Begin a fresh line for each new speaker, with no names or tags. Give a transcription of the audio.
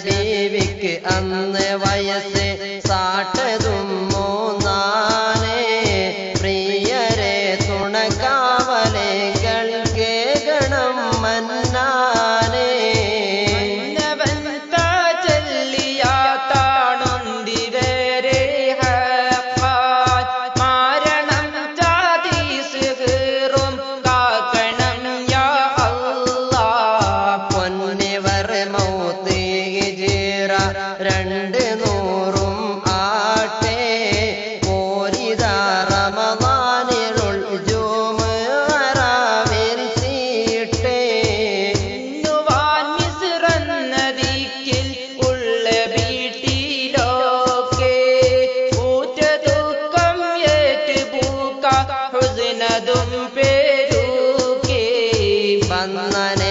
ബീവിക്ക് അന്ന് വയസ്സ് സാട്ടതും മൂന്നാനേ പ്രിയരെ തുണക്കാവലേകൾ കേകണം മന്നാനേ രണ്ട് നൂറും ആട്ടെ പോരിതാ റമദാനിലുൾ ജുമുഅറാവിൽ സീട്ടെ നുവാൻ മിസ്റൻ നദിക്കിൽ ഉള്ള വീട്ടിലൊക്കെ ഊറ്റ ദുഃഖം ഏറ്റുപൂക്ക ഹുസ്നതും പേരുകെ വന്നനെ